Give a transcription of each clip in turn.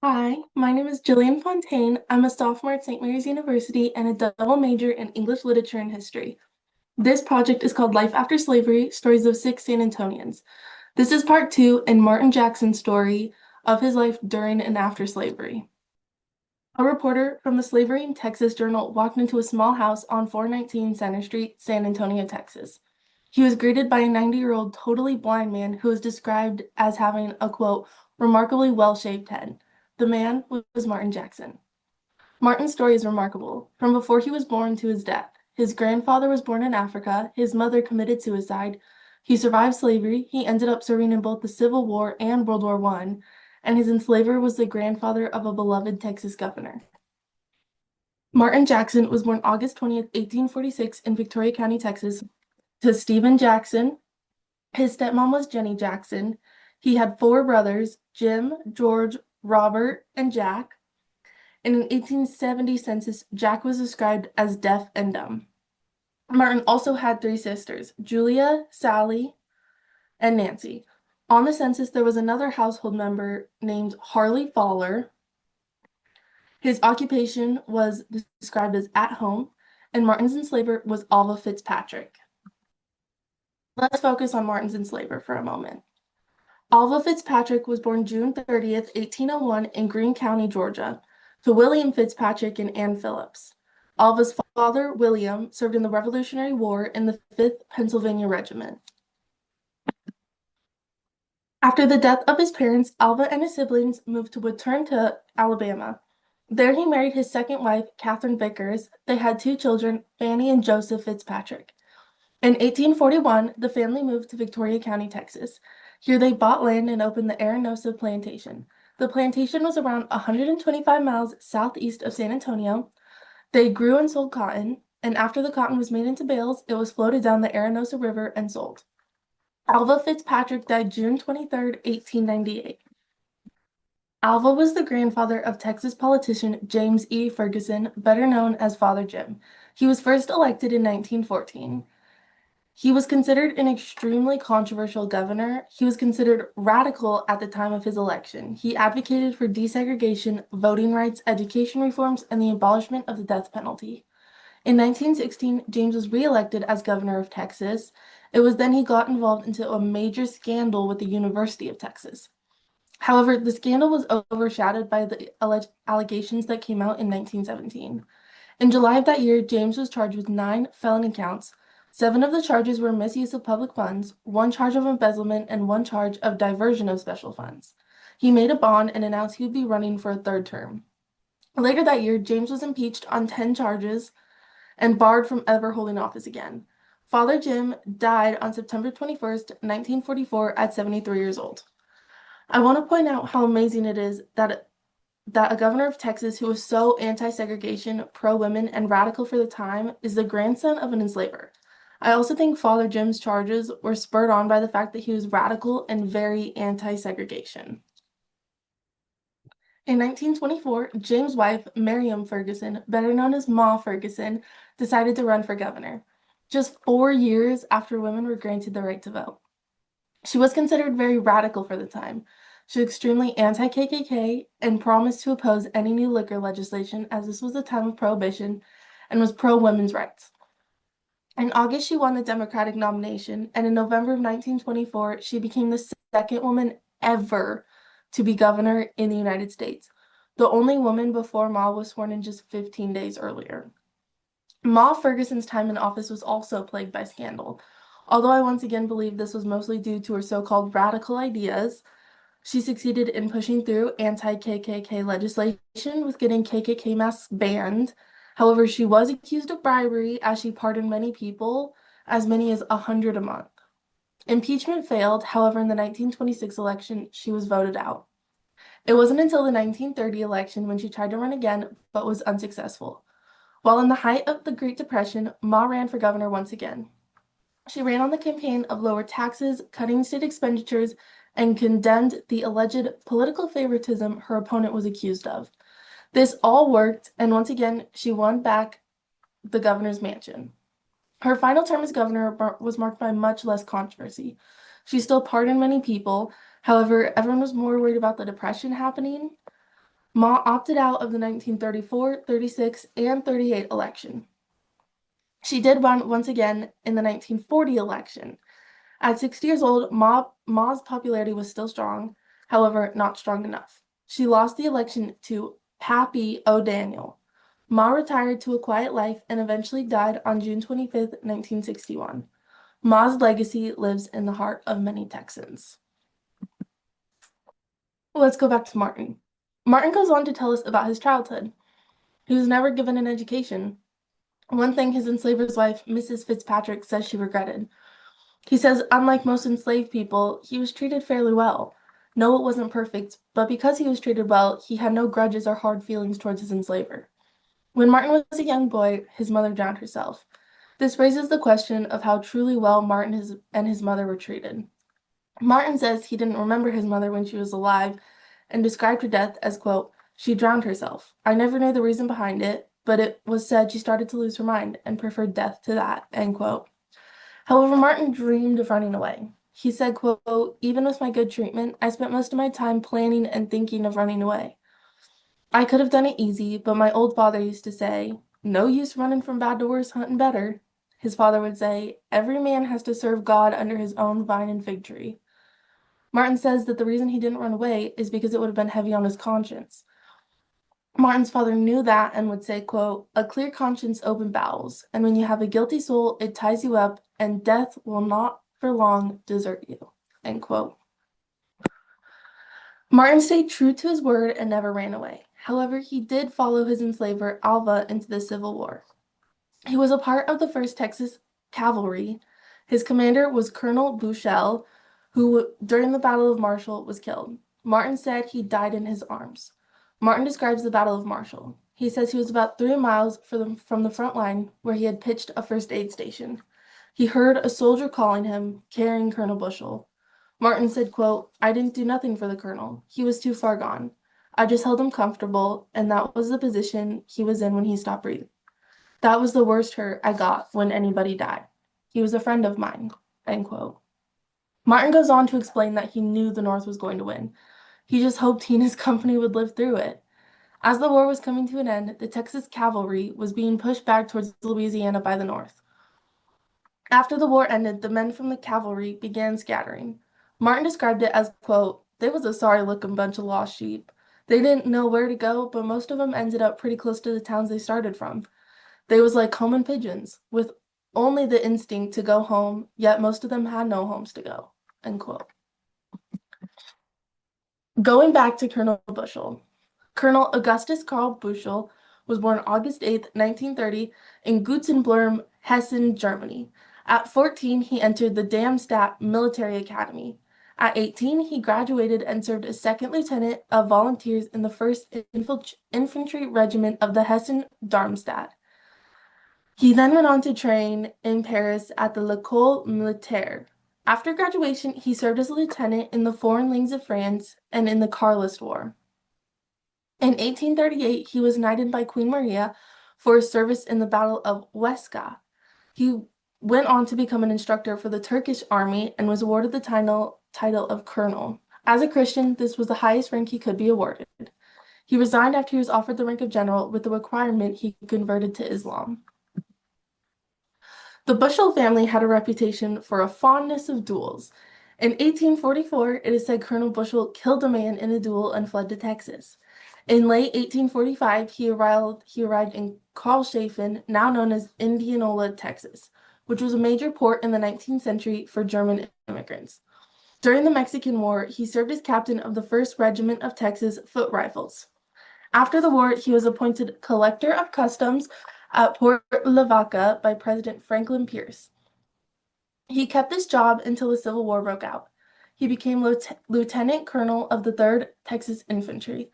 Hi, my name is Jillian Fontaine. I'm a sophomore at St. Mary's University and a double major in English Literature and History. This project is called Life After Slavery, Stories of Six San Antonians. This is part two in Martin Jackson's story of his life during and after slavery. A reporter from the Slavery in Texas Journal walked into a small house on 419 Center Street, San Antonio, Texas. He was greeted by a 90-year-old totally blind man who was described as having a, quote, remarkably well-shaped head. The man was Martin Jackson. Martin's story is remarkable. From before he was born to his death, his grandfather was born in Africa, his mother committed suicide, he survived slavery, he ended up serving in both the Civil War and World War I, and his enslaver was the grandfather of a beloved Texas governor. Martin Jackson was born August 20th, 1846 in Victoria County, Texas, to Stephen Jackson. His stepmom was Jenny Jackson. He had four brothers, Jim, George, Robert, and Jack. In an 1870 census, Jack was described as deaf and dumb. Martin also had three sisters, Julia, Sally, and Nancy. On the census, there was another household member named Harley Fowler. His occupation was described as at home, and Martin's enslaver was Alva Fitzpatrick. Let's focus on Martin's enslaver for a moment. Alva Fitzpatrick was born June 30th, 1801 in Greene County, Georgia, to William Fitzpatrick and Anne Phillips. Alva's father, William, served in the Revolutionary War in the 5th Pennsylvania Regiment. After the death of his parents, Alva and his siblings moved to Winter, Alabama. There he married his second wife, Catherine Vickers. They had two children, Fanny and Joseph Fitzpatrick. In 1841, the family moved to Victoria County, Texas. Here they bought land and opened the Arenosa Plantation. The plantation was around 125 miles southeast of San Antonio. They grew and sold cotton, and after the cotton was made into bales, it was floated down the Arenosa River and sold. Alva Fitzpatrick died June 23rd, 1898. Alva was the grandfather of Texas politician James E. Ferguson, better known as Father Jim. He was first elected in 1914. He was considered an extremely controversial governor. He was considered radical at the time of his election. He advocated for desegregation, voting rights, education reforms, and the abolishment of the death penalty. In 1916, James was reelected as governor of Texas. It was then he got involved into a major scandal with the University of Texas. However, the scandal was overshadowed by the alleged allegations that came out in 1917. In July of that year, James was charged with 9 felony counts. 7 of the charges were misuse of public funds, 1 charge of embezzlement, and 1 charge of diversion of special funds. He made a bond and announced he would be running for a 3rd term. Later that year, James was impeached on 10 charges and barred from ever holding office again. Father Jim died on September 21st, 1944 at 73 years old. I want to point out how amazing it is that a governor of Texas who was so anti-segregation, pro-women, and radical for the time is the grandson of an enslaver. I also think Father Jim's charges were spurred on by the fact that he was radical and very anti-segregation. In 1924, James' wife, Miriam Ferguson, better known as Ma Ferguson, decided to run for governor, just 4 years after women were granted the right to vote. She was considered very radical for the time. She was extremely anti-KKK and promised to oppose any new liquor legislation as this was a time of prohibition and was pro-women's rights. In August, she won the Democratic nomination, and in November of 1924, she became the second woman ever to be governor in the United States. The only woman before Ma was sworn in just 15 days earlier. Ma Ferguson's time in office was also plagued by scandal. Although I once again believe this was mostly due to her so-called radical ideas, she succeeded in pushing through anti-KKK legislation with getting KKK masks banned. However, she was accused of bribery as she pardoned many people, as many as 100 a month. Impeachment failed, however, in the 1926 election, she was voted out. It wasn't until the 1930 election when she tried to run again, but was unsuccessful. While in the height of the Great Depression, Ma ran for governor once again. She ran on the campaign of lower taxes, cutting state expenditures, and condemned the alleged political favoritism her opponent was accused of. This all worked, and once again, she won back the governor's mansion. Her final term as governor was marked by much less controversy. She still pardoned many people. However, everyone was more worried about the Depression happening. Ma opted out of the 1934, 36, and 38 election. She did run once again in the 1940 election. At 60 years old, Ma's popularity was still strong, however, not strong enough. She lost the election to Pappy O'Daniel. Ma retired to a quiet life and eventually died on June 25th, 1961. Ma's legacy lives in the heart of many Texans. Let's go back to Martin. Martin goes on to tell us about his childhood. He was never given an education. One thing his enslaver's wife, Mrs. Fitzpatrick, says she regretted. He says, unlike most enslaved people, he was treated fairly well. No, it wasn't perfect, but because he was treated well, he had no grudges or hard feelings towards his enslaver. When Martin was a young boy, his mother drowned herself. This raises the question of how truly well Martin and his mother were treated. Martin says he didn't remember his mother when she was alive and described her death as, quote, she drowned herself. I never knew the reason behind it, but it was said she started to lose her mind and preferred death to that, end quote. However, Martin dreamed of running away. He said, quote, even with my good treatment, I spent most of my time planning and thinking of running away. I could have done it easy, but my old father used to say, no use running from bad to worse, hunting better. His father would say, every man has to serve God under his own vine and fig tree. Martin says that the reason he didn't run away is because it would have been heavy on his conscience. Martin's father knew that and would say, quote, a clear conscience open bowels, and when you have a guilty soul, it ties you up, and death will not for long desert you, end quote. Martin stayed true to his word and never ran away. However, he did follow his enslaver, Alva, into the Civil War. He was a part of the 1st Texas Cavalry. His commander was Colonel Buchel, who, during the Battle of Marshall, was killed. Martin said he died in his arms. Martin describes the Battle of Marshall. He says he was about 3 miles from the front line, where he had pitched a first aid station. He heard a soldier calling him, carrying Colonel Bushel. Martin said, quote, I didn't do nothing for the colonel. He was too far gone. I just held him comfortable, and that was the position he was in when he stopped breathing. That was the worst hurt I got when anybody died. He was a friend of mine, end quote. Martin goes on to explain that he knew the North was going to win. He just hoped he and his company would live through it. As the war was coming to an end, the Texas Cavalry was being pushed back towards Louisiana by the North. After the war ended, the men from the cavalry began scattering. Martin described it as, quote, they was a sorry-looking bunch of lost sheep. They didn't know where to go, but most of them ended up pretty close to the towns they started from. They was like homing pigeons, with only the instinct to go home, yet most of them had no homes to go, end quote. Going back to Colonel Bushel. Colonel Augustus Karl Bushel was born August 8, 1930, in Gutzenblum, Hessen, Germany. At 14, he entered the Darmstadt Military Academy. At 18, he graduated and served as second lieutenant of volunteers in the 1st Infantry Regiment of the Hessen Darmstadt. He then went on to train in Paris at the L'École Militaire. After graduation, he served as a lieutenant in the Foreign Legions of France and in the Carlist War. In 1838, he was knighted by Queen Maria for his service in the Battle of Huesca. He went on to become an instructor for the Turkish army and was awarded the title of colonel. As a Christian, this was the highest rank he could be awarded. He resigned after he was offered the rank of general with the requirement he converted to Islam. The Bushel family had a reputation for a fondness of duels. In 1844, it is said Colonel Bushel killed a man in a duel and fled to Texas. In late 1845, he arrived in Carlshafen, now known as Indianola, Texas, which was a major port in the 19th century for German immigrants. During the Mexican War, he served as captain of the 1st Regiment of Texas Foot Rifles. After the war, he was appointed Collector of Customs at Port Lavaca by President Franklin Pierce. He kept this job until the Civil War broke out. He became Lieutenant Colonel of the 3rd Texas Infantry.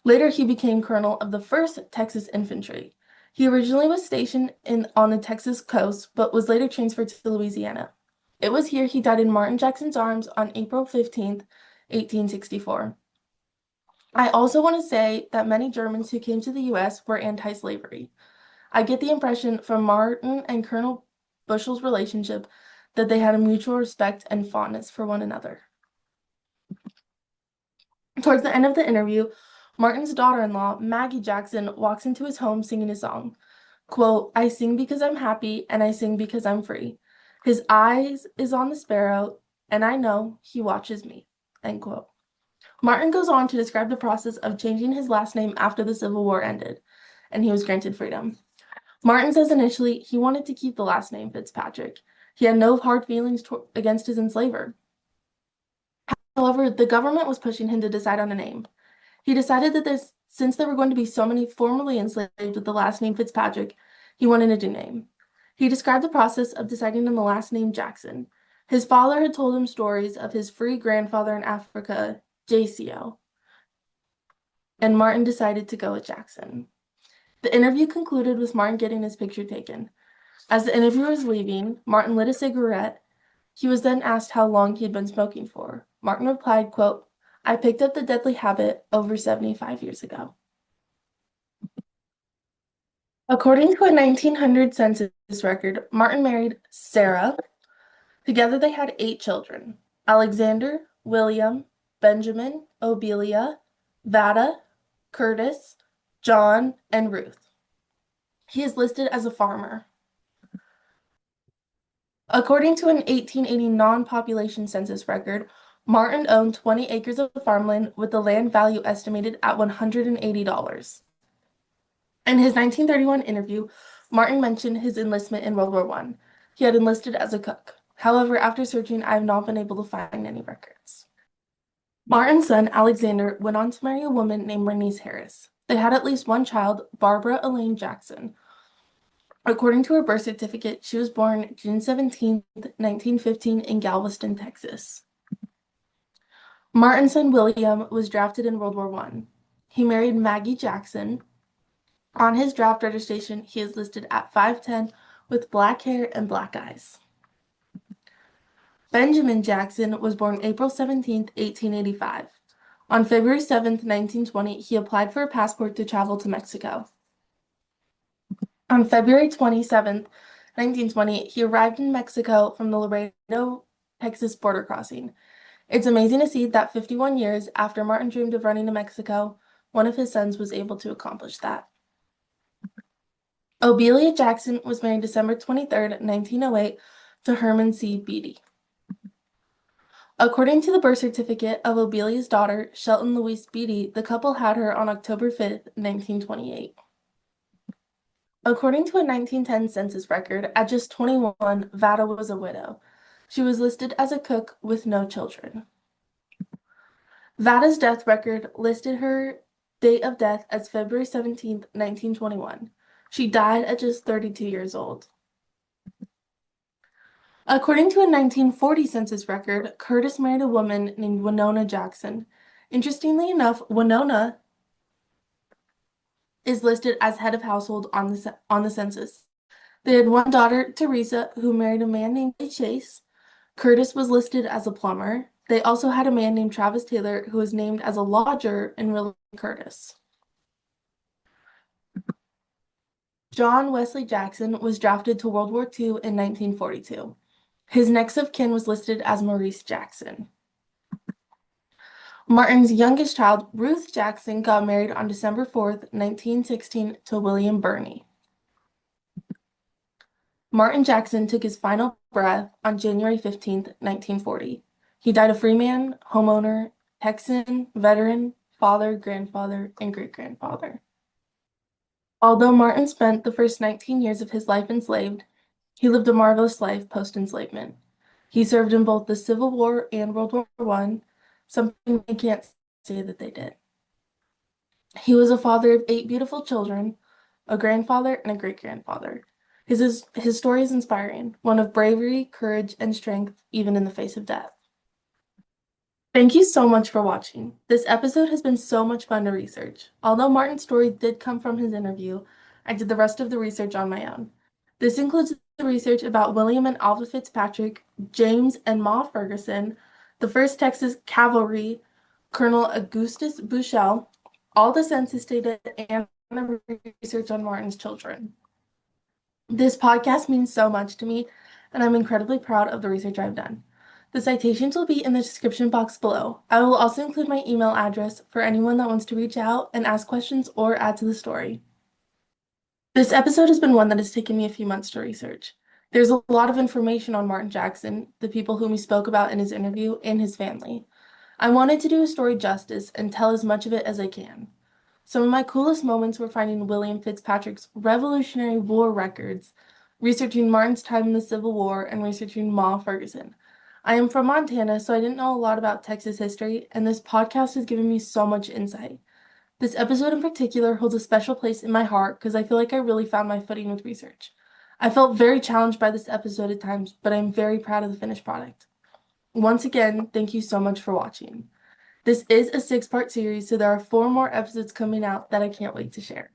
Later, he became Colonel of the 1st Texas Infantry. He originally was stationed on the Texas coast, but was later transferred to Louisiana. It was here he died in Martin Jackson's arms on April 15, 1864. I also want to say that many Germans who came to the U.S. were anti-slavery. I get the impression from Martin and Colonel Bushel's relationship that they had a mutual respect and fondness for one another. Towards the end of the interview, Martin's daughter-in-law, Maggie Jackson, walks into his home singing a song. Quote, I sing because I'm happy, and I sing because I'm free. His eyes is on the sparrow, and I know he watches me. End quote. Martin goes on to describe the process of changing his last name after the Civil War ended, and he was granted freedom. Martin says initially he wanted to keep the last name Fitzpatrick. He had no hard feelings against his enslaver. However, the government was pushing him to decide on a name. He decided that since there were going to be so many formerly enslaved with the last name Fitzpatrick, he wanted a new name. He described the process of deciding on the last name Jackson. His father had told him stories of his free grandfather in Africa, JCO, and Martin decided to go with Jackson. The interview concluded with Martin getting his picture taken. As the interviewer was leaving, Martin lit a cigarette. He was then asked how long he had been smoking for. Martin replied, quote, I picked up the deadly habit over 75 years ago. According to a 1900 census record, Martin married Sarah. Together they had 8 children: Alexander, William, Benjamin, Obelia, Vada, Curtis, John, and Ruth. He is listed as a farmer. According to an 1880 non-population census record, Martin owned 20 acres of farmland with the land value estimated at $180. In his 1931 interview, Martin mentioned his enlistment in World War I. He had enlisted as a cook. However, after searching, I have not been able to find any records. Martin's son, Alexander, went on to marry a woman named Bernice Harris. They had at least one child, Barbara Elaine Jackson. According to her birth certificate, she was born June 17, 1915 in Galveston, Texas. Martin's son, William, was drafted in World War I. He married Maggie Jackson. On his draft registration, he is listed at 5'10" with black hair and black eyes. Benjamin Jackson was born April 17, 1885. On February 7, 1920, he applied for a passport to travel to Mexico. On February 27, 1920, he arrived in Mexico from the Laredo, Texas border crossing. It's amazing to see that 51 years after Martin dreamed of running to Mexico, one of his sons was able to accomplish that. Obelia Jackson was married December 23, 1908 to Herman C. Beatty. According to the birth certificate of Obelia's daughter, Shelton Louise Beatty, the couple had her on October 5, 1928. According to a 1910 census record, at just 21, Vada was a widow. She was listed as a cook with no children. Vada's death record listed her date of death as February 17, 1921. She died at just 32 years old. According to a 1940 census record, Curtis married a woman named Winona Jackson. Interestingly enough, Winona is listed as head of household on the census. They had one daughter, Teresa, who married a man named Chase. Curtis was listed as a plumber. They also had a man named Travis Taylor, who was named as a lodger in real Curtis. John Wesley Jackson was drafted to World War II in 1942. His next of kin was listed as Maurice Jackson. Martin's youngest child, Ruth Jackson, got married on December 4th, 1916 to William Birney. Martin Jackson took his final breath on January 15th, 1940. He died a free man, homeowner, Texan, veteran, father, grandfather, and great-grandfather. Although Martin spent the first 19 years of his life enslaved, he lived a marvelous life post-enslavement. He served in both the Civil War and World War I, something we can't say that they did. He was a father of 8 beautiful children, a grandfather, and a great-grandfather. His story is inspiring, one of bravery, courage, and strength, even in the face of death. Thank you so much for watching. This episode has been so much fun to research. Although Martin's story did come from his interview, I did the rest of the research on my own. This includes the research about William and Alva Fitzpatrick, James and Ma Ferguson, the 1st Texas Cavalry, Colonel Augustus Buchel, all the census data, and the research on Martin's children. This podcast means so much to me, and I'm incredibly proud of the research I've done. The citations will be in the description box below. I will also include my email address for anyone that wants to reach out and ask questions or add to the story. This episode has been one that has taken me a few months to research. There's a lot of information on Martin Jackson, the people whom he spoke about in his interview, and his family. I wanted to do a story justice and tell as much of it as I can. Some of my coolest moments were finding William Fitzpatrick's Revolutionary War records, researching Martin's time in the Civil War, and researching Ma Ferguson. I am from Montana, so I didn't know a lot about Texas history, and this podcast has given me so much insight. This episode in particular holds a special place in my heart because I feel like I really found my footing with research. I felt very challenged by this episode at times, but I'm very proud of the finished product. Once again, thank you so much for watching. This is a 6-part series, so there are 4 more episodes coming out that I can't wait to share.